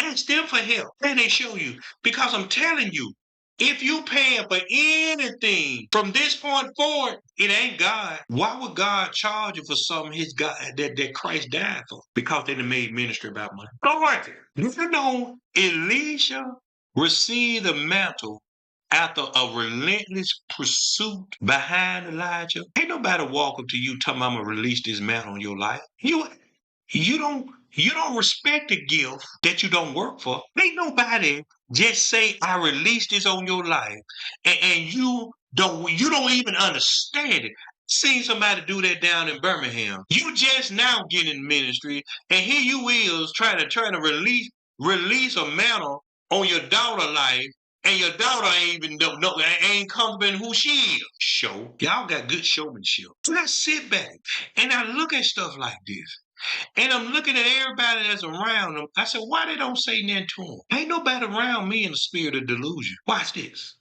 Ask them for help. And they show you. Because I'm telling you, if you paying for anything from this point forward, it ain't God. Why would God charge you for something his God that Christ died for? Because they done made ministry about money. Go right there. You know, Elisha received the mantle after a relentless pursuit behind Elijah. Ain't nobody walk up to you talking about I'm gonna release this mantle on your life. You don't respect a gift that you don't work for. Ain't nobody just say I release this on your life and you don't even understand it. Seen somebody do that down in Birmingham. You just now getting in ministry, and here you is trying to release a mantle on your daughter life, and your daughter ain't even ain't comfortable in who she is. Show. Y'all got good showmanship. So I sit back and I look at stuff like this. And I'm looking at everybody that's around them. I said, why they don't say nothing to them? Ain't nobody around me in the spirit of delusion. Watch this.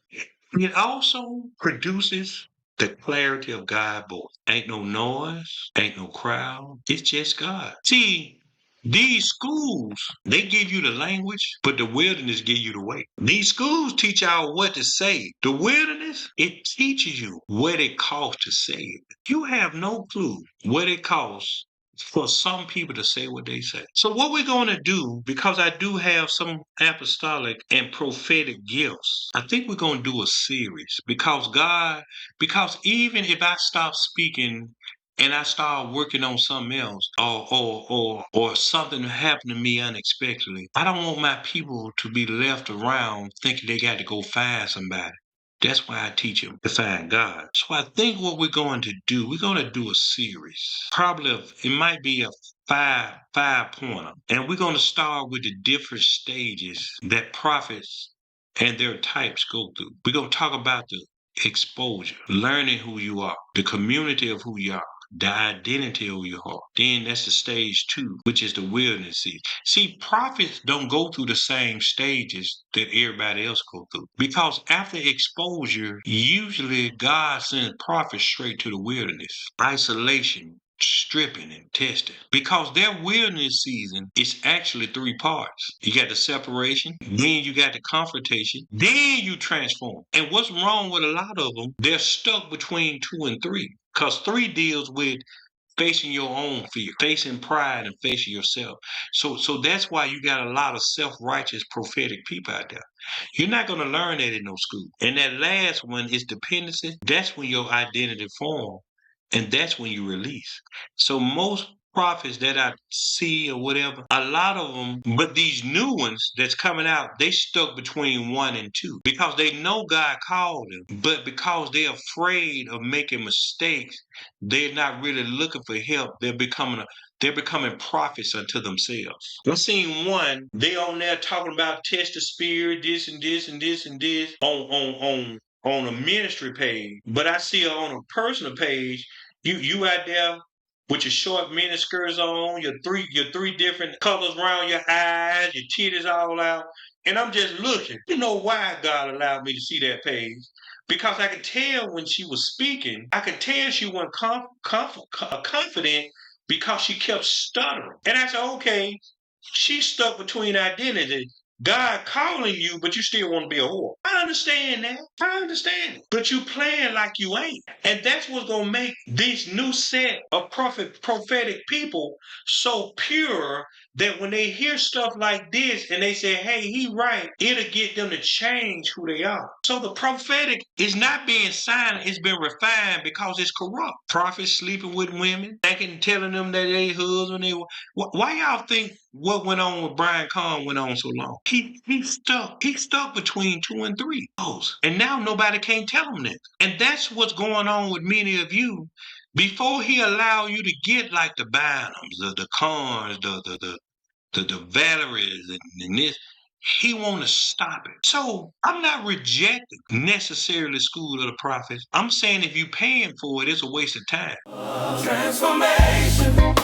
It also produces the clarity of God's voice. Ain't no noise, ain't no crowd. It's just God. See, these schools, they give you the language, but the wilderness give you the way. These schools teach y'all what to say. The wilderness, it teaches you what it costs to say it. You have no clue what it costs for some people to say what they say. So what we're going to do, because I do have some apostolic and prophetic gifts, I think we're going to do a series because even if I stop speaking and I start working on something else or something happened to me unexpectedly, I don't want my people to be left around thinking they got to go find somebody. That's why I teach them to find God. So I think what we're going to do, we're going to do a series. It might be a five-pointer. And we're going to start with the different stages that prophets and their types go through. We're going to talk about the exposure, learning who you are, the community of who you are, the identity of your heart. Then that's the stage 2, which is the wilderness. See, prophets don't go through the same stages that everybody else go through. Because after exposure, usually God sends prophets straight to the wilderness. Isolation, stripping and testing. Because their wilderness season is actually 3 parts. You got the separation, then you got the confrontation, then you transform. And what's wrong with a lot of them, they're stuck between 2 and 3. Because 3 deals with facing your own fear, facing pride, and facing yourself. So that's why you got a lot of self-righteous prophetic people out there. You're not going to learn that in no school. And that last one is dependency. That's when your identity forms, and that's when you release. So most prophets that I see or whatever, a lot of them, but these new ones that's coming out, they stuck between 1 and 2 because they know God called them, but because they're afraid of making mistakes, they're not really looking for help. They're becoming prophets unto themselves. I seen one, they on there talking about test the spirit, this and this and this and this on a ministry page, but I see her on a personal page. You out there with your short mini skirts on, your three different colors around your eyes, your titties all out, and I'm just looking. You know why God allowed me to see that page? Because I could tell when she was speaking, I could tell she wasn't confident because she kept stuttering. And I said, okay, she's stuck between identity. God calling you, but you still want to be a whore. I understand that. I understand it. But you playing like you ain't. And that's what's going to make this new set of prophetic people so pure that when they hear stuff like this and they say, hey, he right, it'll get them to change who they are. So the prophetic is not being silent, it's been refined because it's corrupt. Prophets sleeping with women, telling them that they husband, why y'all think what went on with Brian Kahn went on so long? He's stuck between 2 and 3. And now nobody can't tell him that. And that's what's going on with many of you. Before he allow you to get like the Bynums, the Kahns, the Valeries, and this, he want to stop it. So I'm not rejecting necessarily school of the prophets. I'm saying if you paying for it, it's a waste of time. Transformation,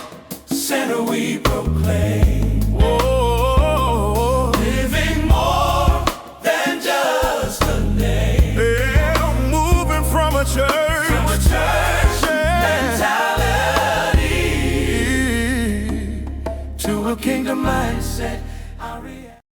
center we proclaim. Whoa.